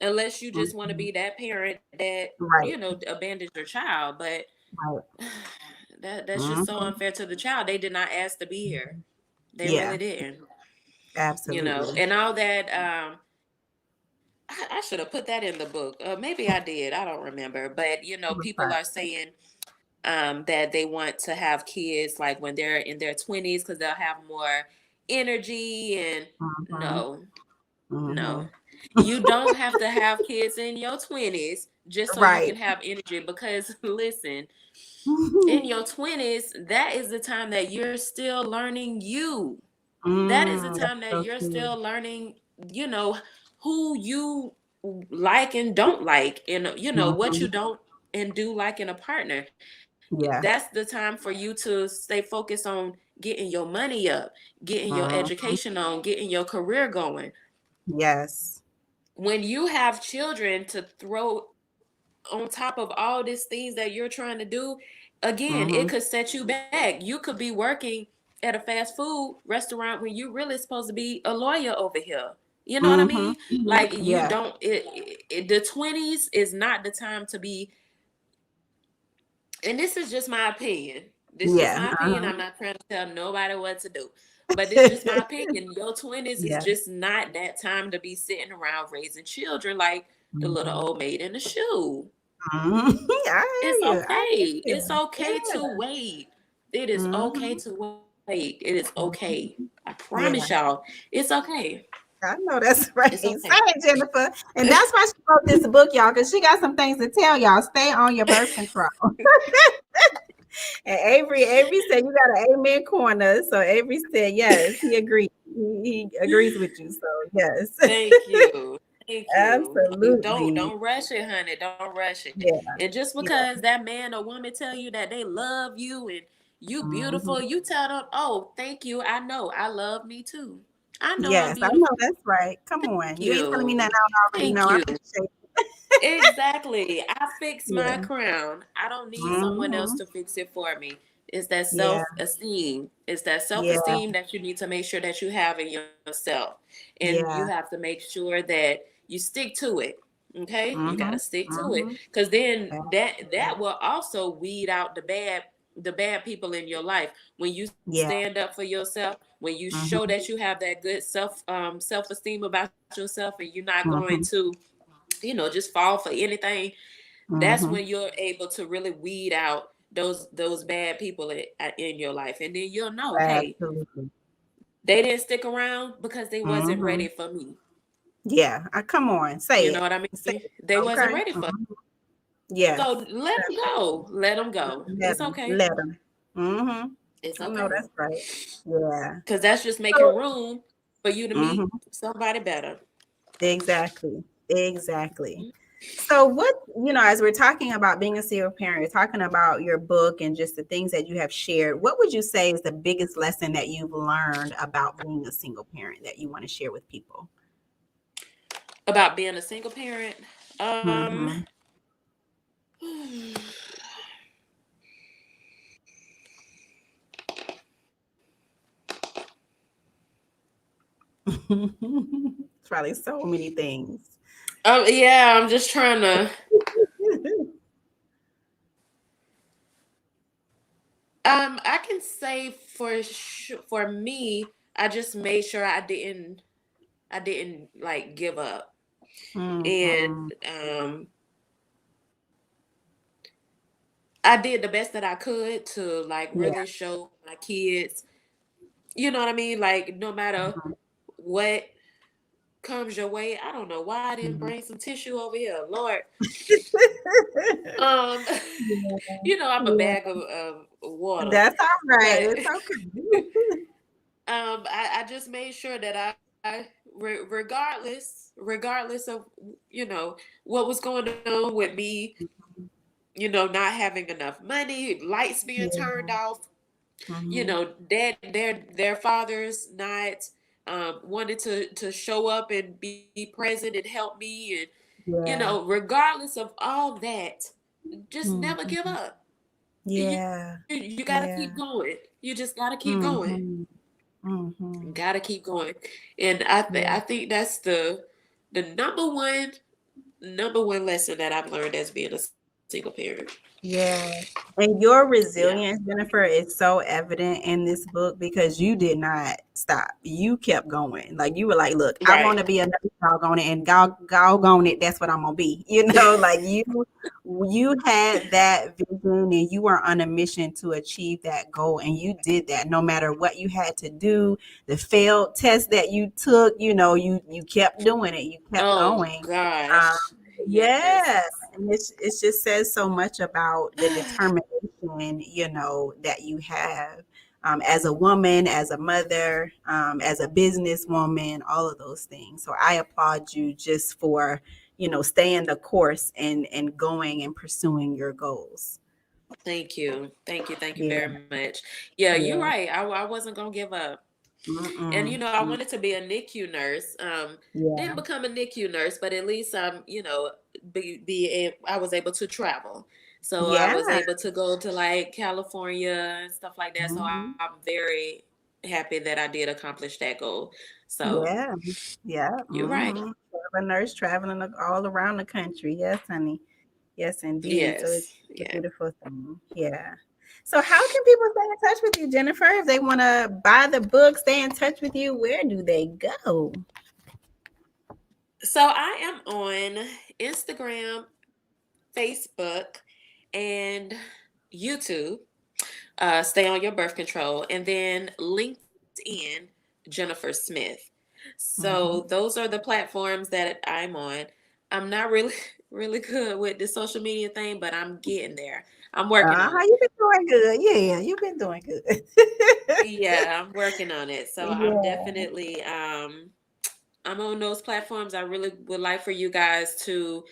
unless you just want to mhm. be that parent that, Right, abandons your child. But right. that's just so Hmm. unfair to the child. They did not ask to be here. They Yeah, really didn't. absolutely. And all that. I should have put that in the book. Maybe I did. I don't remember. But people are saying that they want to have kids like when they're in their 20s because they'll have more energy. And Mm-hmm. no, Mm-hmm. no, you don't have to have kids in your 20s just so you Right. can have energy. Because listen, in your 20s, that is the time that you're still learning you. That is the Mm, that's time that so you're true. still learning, who you like and don't like, and what Mhm. you don't and do like in a partner. That's Yeah. the time for you to stay focused on getting your money up, getting your Mhm. education on, getting your career going. Yes. When you have children to throw on top of all these things that you're trying to do, again, it could Mhm. set you back. You could be working at a fast food restaurant when you're really supposed to be a lawyer over here. You know what I mean? Mhm. Mhm. Like you Yeah. don't the 20s is not the time to be and this is just my opinion. This is just Yeah. my opinion. Uh-huh. I'm not trying to tell nobody what to do. But it's just my opinion. Your 20s is Yeah. just not that time to be sitting around raising children like the little Mhm. old maid in the shoe. Mhm. I It's hear you. I hear okay. It's you. okay to Yeah. wait. It is okay Mhm. to wait. It is okay. Mhm. I promise Yeah. y'all. It's okay. I know that's It's right. Say okay. it, Jennifer. And that's why she wrote this book, y'all, because she got some things to tell y'all. Stay on your birth control. And Avery said you got an amen corner. So Avery said yes, he agrees. He agrees with you. So yes. Thank you. Thank you. Absolutely. Don't rush it, honey. Don't rush it. Yeah. And just Yeah. because that man or woman tell you that they love you and you beautiful, Mhm. you tell them, "Oh, thank you. I know. I love me too. I know I'm Yes, I know beautiful. that's right. Come on. Thank You ain't telling me nothing you. I don't already know. Thank I you." appreciate Exactly. I fix my it. crown. I don't Yeah. need someone else Mhm. to fix it for me. It's that Yeah. self-esteem. It's that Yeah. self-esteem that you need to make sure that you have in yourself. And you Yeah. have to make sure that you stick to it. Okay? You got to Mhm. stick to it Mhm. cuz then that Absolutely. will also weed out the bad people in your life when you stand Yeah. up for yourself, when you show that you Mhm. have that good self-esteem about yourself and you're not going Mhm. to just fall for anything. That's when Mhm. you're able to really weed out those bad people in your life, and then you'll know, hey, Absolutely. they didn't stick around because they wasn't ready Mhm. for me. Yeah. Come on. You Say know it. what I Say mean? it. They wasn't Okay. ready for. Mhm. So Yes. let them go. Let them go. Let It's them. okay. Let them. Mhm. It's I know okay. that's right. Yeah. Because that's just making So, room for you to meet mhm. somebody better. Exactly. Exactly. So what, as we're talking about being a single parent, we're talking about your book and just the things that you have shared, what would you say is the biggest lesson that you've learned about being a single parent that you want to share with people? About being a single parent. Mhm. Probably so many things. Oh yeah, I'm just trying to. I can say for me, I just made sure I didn't like give up, and Mhm. um, I did the best that I could to like Yeah. really show my kids. You know what I mean? Like no matter Mhm. what comes your way. I don't know why I didn't Mhm. bring some tissue over here, Lord. Um, Yeah. I'm a Yeah. bag of water, That's all right. but It's okay. I just made sure that regardless of what was going on with me, not having enough money, lights being turned Yeah. off, Mhm. their fathers not wanted to show up and be present and help me, and Yeah. regardless of all that, just never give Mhm. up. Yeah. You gotta keep Yeah. going. You just gotta keep going. Mhm. Mhm. Gotta keep going. And Yeah. I think that's the number one lesson that I've learned as being a single parent. Yeah. And your Yeah. resilience, Jennifer, is so evident in this book because you did not stop. You kept going. Like you were like, look, I Right. want to be a nurse dog on it and dog on it. That's what I'm gonna be. Like you had that vision and you were on a mission to achieve that goal. And you did that no matter what you had to do, the failed test that you took, you kept doing it. You kept Oh going. Um, gosh. yeah, Yes. and it just says so much about the determination, that you have as a woman, as a mother, as a businesswoman, all of those things. So I applaud you just for, staying the course and going and pursuing your goals. Thank you. Thank you. Thank you Yeah, very much. Yeah, you're yeah. right. I wasn't gonna give up. And Mm-mm, I wanted to be a NICU nurse. Didn't yeah, become a NICU nurse, but at least I was able to travel. So I yeah. was able to go to like California and stuff like that. So Hmm. I'm very happy that I did accomplish that goal. So Yeah, yeah. you're right. A nurse traveling all around the country. Yes, honey. Yes, indeed. So it's Yes. a Yeah. beautiful thing. Yeah. So how can people stay in touch with you, Jennifer? If they want to buy the book, stay in touch with you, where do they go? So I am on Instagram, Facebook, and YouTube. Stay on your birth control, and then LinkedIn, Jennifer Smith. So Mm-hmm. those are the platforms that I'm on. I'm not really really good with the social media thing, but I'm getting there. I'm working on it. You've been doing good. Yeah, you've been doing good. Yeah, I'm working on it. So I'm Yeah. definitely I'm on those platforms. I really would like for you guys to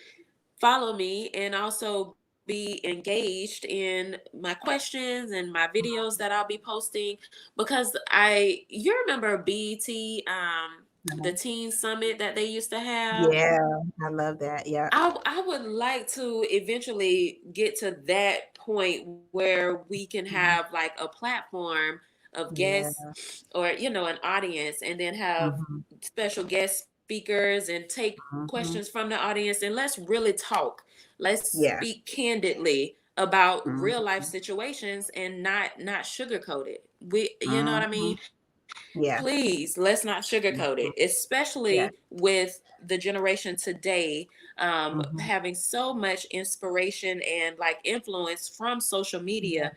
follow me and also be engaged in my questions and my videos that I'll be posting because you remember BET, the Uh-huh. teen summit that they used to have. Yeah, I love that. Yeah. I would like to eventually get to that point where we can have Mhm. like a platform of Yeah. guests or an audience, and then have Mm-hmm. special guest speakers and take Mm-hmm. questions from the audience, and let's really talk. Let's Yeah. speak candidly about real life Mm-hmm. situations and not sugarcoat it. You know what I Mm-hmm. mean? Yeah. Please, let's not sugarcoat it, Mhm. especially Yeah. with the generation today, Mm-hmm. having so much inspiration and like influence from social Yeah. media.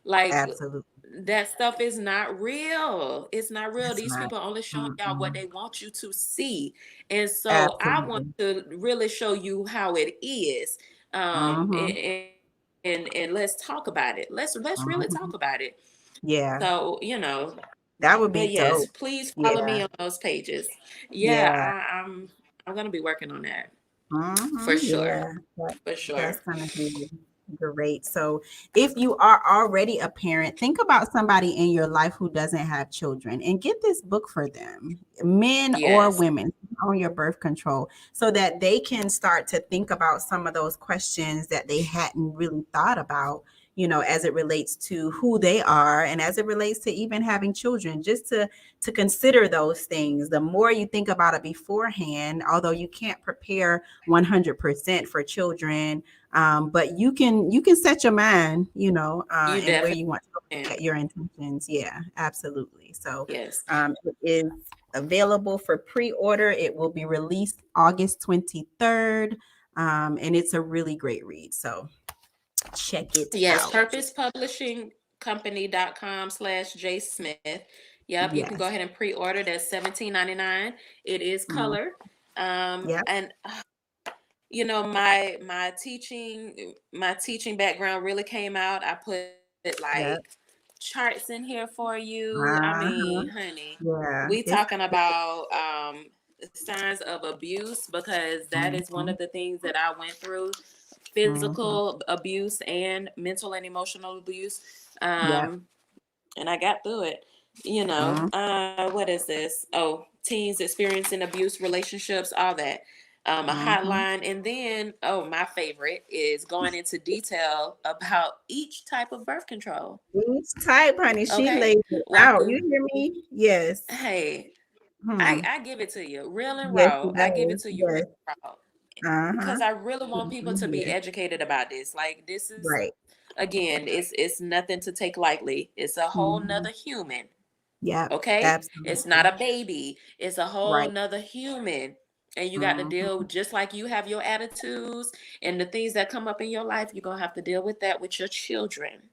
Like, Absolutely. that stuff is not real. It's not real. It's These not. people are only showing y'all what Mm-mm. they want you to see. And so I want Absolutely. to really show you how it is. Mm-hmm. And let's talk about it. Let's really talk about Mm-hmm. it. Yeah. So, That but would be yes, dope. please follow me on Yeah. those pages. Yeah, Yeah. I'm gonna be working on that for Mhm, sure. yeah, For sure. that's gonna be great. So, if you are already a parent, think about somebody in your life who doesn't have children and get this book for them, men or Yes. women, on your birth control, so that they can start to think about some of those questions that they hadn't really thought about, as it relates to who they are and as it relates to even having children, just to consider those things. The more you think about it beforehand, although you can't prepare 100% for children, but you can set your mind, You and where definitely you want to can. set your intentions. Yeah, absolutely. So Yes. it is available for pre-order. It will be released August 23rd, and it's a really great read. So check it Yes, out. purposepublishing.com/J Smith. Yep, you can go ahead Yes. and pre-order. That's $17.99. It is Mm, color. yep. And my teaching background really came out. I put like Yep. charts in here for you. I mean, Uh-huh. honey, Yeah. we It's talking about signs of abuse, because that is one mhm, of the things that I went through: mhm. physical abuse and mental and emotional abuse. Yep. And I got through it. Mhm, What is this? Oh, teens experiencing abuse, relationships, all that. A mhm. hotline, and then, oh, my favorite is going into detail about each type of birth control. Each type, honey, she Okay, lays it like, out. You hear me? Yes. hey, I Hmm. I give it to you real and Yes, raw. it I give it does. to you real Yes. and raw, Uh-huh. because I really want people to be Yeah. educated about this. Like, this is, Right. again, it's nothing to take lightly. It's a whole Mhm. nother human. Yep. Okay, it's not Absolutely. a baby, it's a whole Right. nother human. And you got to deal, Mhm. just like you have your attitudes and the things that come up in your life, you're gonna have to deal with that with your children.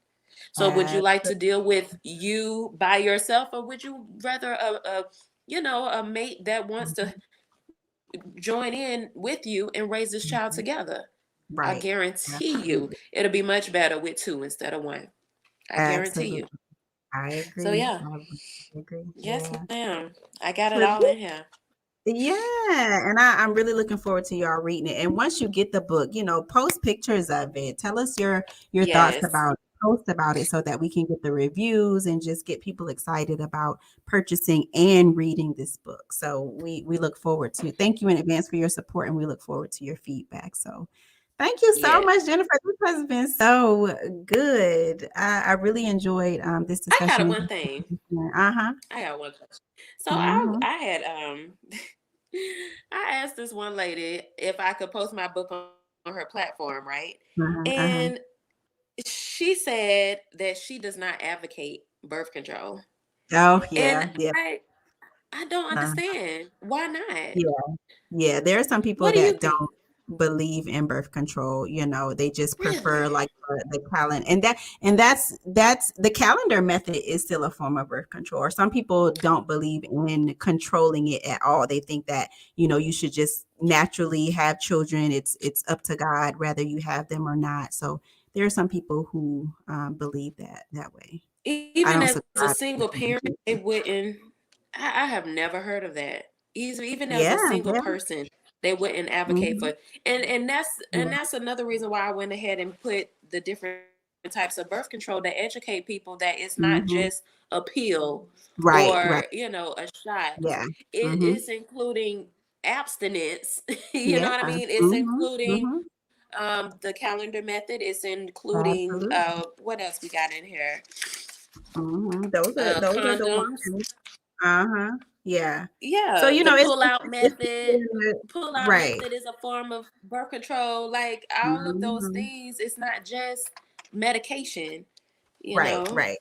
So would you like to Absolutely. deal with you by yourself, or would you rather a mate that wants to join in with you and raise this child Mhm. together? I Right. guarantee you Absolutely. it'll be much better with two instead of one. I guarantee you. Absolutely. I So agree. yeah. I agree. Yes, Yeah. ma'am. I got it So all in here. yeah, and I'm really looking forward to y'all reading it. And once you get the book, post pictures of it. Tell us your thoughts Yes. about post about it so that we can get the reviews and just get people excited about purchasing and reading this book. So we look forward to. Thank you in advance for your support, and we look forward to your feedback. So thank you so Yeah. much, Jennifer. This has been so good. I really enjoyed this I got discussion. one thing. Uh-huh. I got one question. So Mm-hmm. I had I asked this one lady if I could post my book on on her platform, right? Uh-huh, uh-huh. And she said that she does not advocate birth control. Oh And yeah, yeah. I don't Uh, understand. Why not? yeah. Yeah, there are some people What do you that think? don't believe in birth control. They just prefer Really? like the calendar, and that's the calendar method is still a form of birth control. Or some people don't believe in controlling it at all. They think that you should just naturally have children. It's up to God whether you have them or not. So there are some people who believe that way. I Even don't as a subscribe single to parent, that. they wouldn't. I have never heard of that. Even as Yeah, a single yeah, person, they wouldn't advocate hmm for. And yeah, that's another reason why I went ahead and put the different types of birth control to educate people that it's not just hmm a pill right, or right, a shot. yeah. It's hmm including abstinence. You know Yeah. what I mean? It's Mhm, including mhm. the calendar method. It's including Absolutely. what else we got in here? Mhm. Those are the Condoms. ones. Uh-huh. Yeah. So, Yeah, the it's pull out it's method. Pull out right. method is a form of birth control. Like all of those Mhm. things, it's not just medication, you Right, know. right.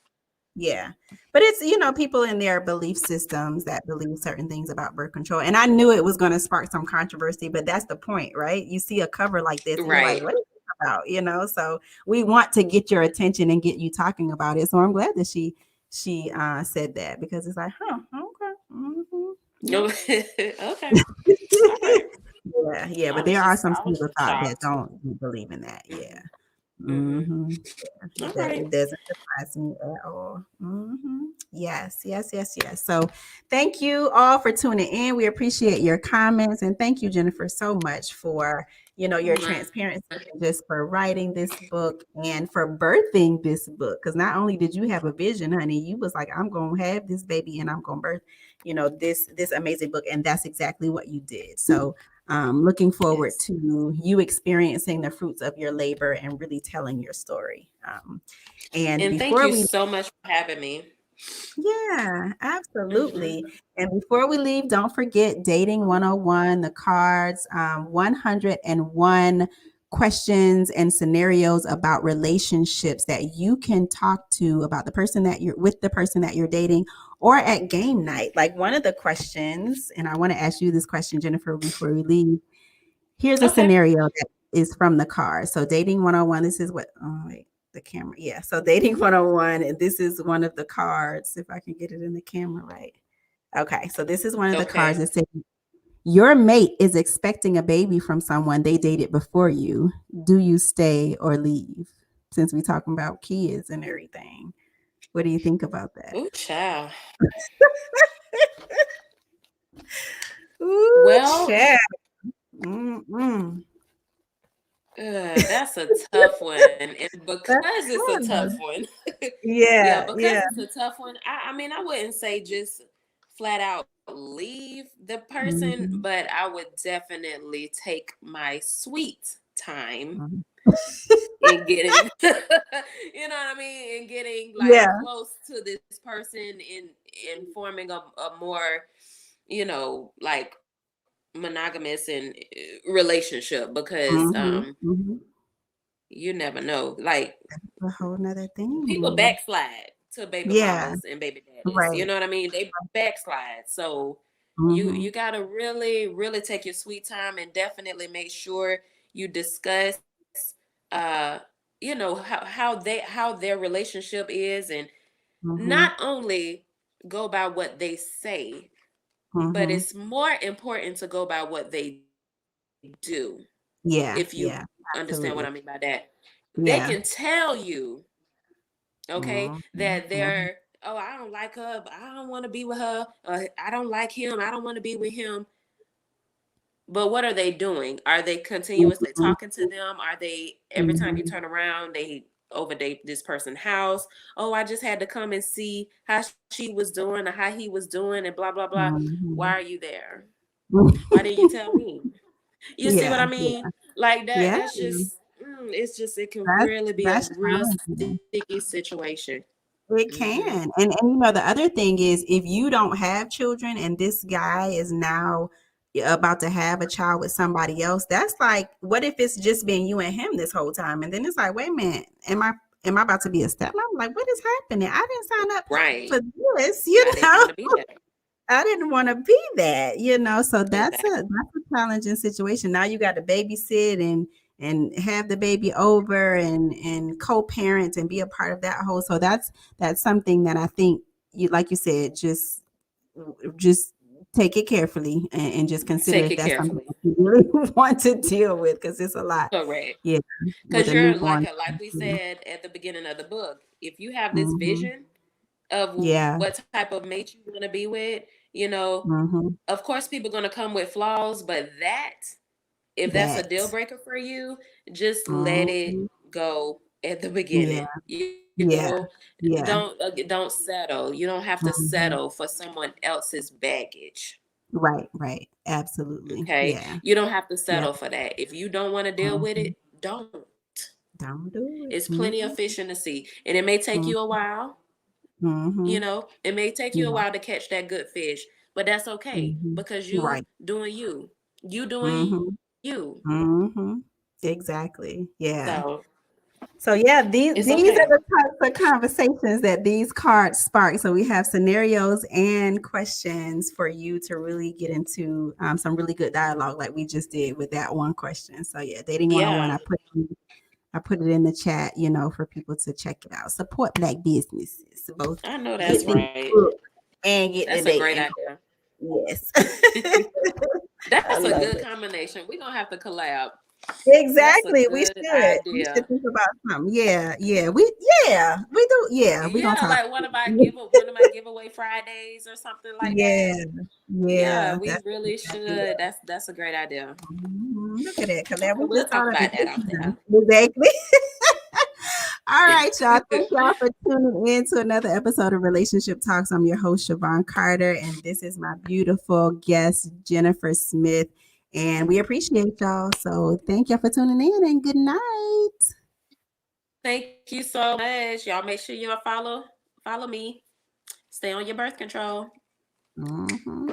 Yeah. But it's, people in their belief systems that believe certain things about birth control. And I knew it was going to spark some controversy, but that's the point, right? You see a cover like this and you're like, Right. what is this about? So we want to get your attention and get you talking about it. So I'm glad that she said that because it's like, huh, okay. Yep. Okay. All right. Yeah, yeah, but there are some I was schools of just thought that shocked. don't believe in that. Yeah. Hmm. Mhm. All It right. doesn't surprise me at all. Yes, yes, yes, yes. So, thank you all for tuning in. We appreciate your comments, and thank you, Jennifer, so much for your transparency and just for writing this book and for birthing this book. Because not only did you have a vision, honey, you was like, I'm gonna have this baby and I'm gonna birth, this amazing book, and that's exactly what you did. So, looking forward Yes. to you experiencing the fruits of your labor and really telling your story. And And thank before you we so much for having me. yeah, absolutely. Hmm. And before we leave, don't forget Dating 101, the cards, 101 questions and scenarios about relationships that you can talk to about the person that you're dating or at game night. Like one of the questions, and I want to ask you this question, Jennifer, before we leave. Here's a Okay. scenario that is from the card. So dating 101, this is what oh wait, the camera. Yeah. So dating 101, and this is one of the cards. If I can get it in the camera right. Okay. So this is one of the cards Okay. that says your mate is expecting a baby from someone they dated before you. Do you stay or leave? Since we're talking about kids and everything. What do you think about that? Ooh, child. Ooh, Well, chat. Mm-mm. that's a tough one. And That's because it's a tough fun. one, yeah, Yeah, because yeah. it's a tough one, I mean, I wouldn't say just flat out leave the person, Mhm, but I would definitely take my sweet time mhm. in getting, you know what I mean, in getting like Yeah. close to this person in forming a more, like monogamous and relationship because Mhm, mhm. you never know. Like A whole 'nother people thing. backslide to baby Yeah, mamas and baby daddies. You right. know what I mean? They backslide. So you Mhm, gotta really, really take your sweet time and definitely make sure you discuss how their relationship is and mhm, not only go by what they say, but mhm. it's more important to go by what they do. If you Yeah, yeah, understand what I mean by absolutely. that. They can Yeah. tell you, okay, Mhm, that they're, mhm, oh, I don't like her, but I don't want to be with her, or I don't like him, I don't want to be with him. But what are they doing? Are they continuously mhm, talking to them? Are they every time you mhm, turn around, they overdate this person's house? Oh, I just had to come and see how she was doing or how he was doing and blah blah blah. Why are mhm. you there? Why didn't you tell me? You see what I Yeah, mean? yeah, Like that. yeah. That's just. It's just. It can That's really be a that's real challenging. sticky situation. It Hmm. can. And the other thing is if you don't have children and this guy is now about to have a child with somebody else, that's like, what if it's just been you and him this whole time? And then it's like, wait a minute, am I about to be a stepmom? Like, what is happening? I didn't sign up Right. for this, I didn't want to be there. I didn't want to be that, so Exactly. that's a challenging situation. Now you got to babysit and have the baby over and co-parent and be a part of that whole. So that's something that I think you, like you said, just take it carefully and just consider Take if it that's something carefully. that you really want to deal with, because it's a lot. Correct. Yeah, with Because a you're newborn. like we said at the beginning of the book, if you have this Mm-hmm. vision of Yeah. what type of mate you want to be with, Mm-hmm. of course people are going to come with flaws, but if that's a deal That. breaker for you, just let it Mm-hmm. go at the Yeah. beginning. Yeah. Yeah. Don't settle. You don't have to settle Mm-hmm. for someone else's baggage. Right. Right. Absolutely. Okay? Yeah. You don't have to Yeah. settle for that. If you don't want to deal with Mm-hmm. it, don't. Don't do it. It's plenty of Mm-hmm. fish in the sea. And it may take you a while, Mm-hmm. it may take you a Yeah. while to catch that good fish, but that's okay Mm-hmm. because Right. doing you. You doing Mm-hmm. you. Mm-hmm. Exactly. So Yeah. So yeah, these it's these okay. are the types of conversations that these cards spark. So we have scenarios and questions for you to really get into some really good dialogue, like we just did with that one question. So yeah, dating 101. Yeah, I put it in the chat, for people to check it out. Support Black businesses, both I know get that's the right. book and get That's the a great dating. idea. Yes, I That's a love good it. combination. We're gonna have to collab. That's a Exactly. We good should. We should idea. think about something. Yeah, yeah. We do. Yeah, we gonna Yeah, talk. like one of my giveaway Fridays or something like that. Yeah, Yeah, yeah. we That's a really good idea. should. That's a great idea. Look at that, collab. Okay, We we'll just talk thought of about that off it. there. Exactly. All right, y'all. Thank y'all for tuning in to another episode of Relationship Talks. I'm your host, Siobhan Carter, and this is my beautiful guest, Jennifer Smith. And we appreciate y'all. So thank y'all for tuning in, and good night. Thank you so much. Y'all make sure y'all follow me. Stay on your birth control. Mhm.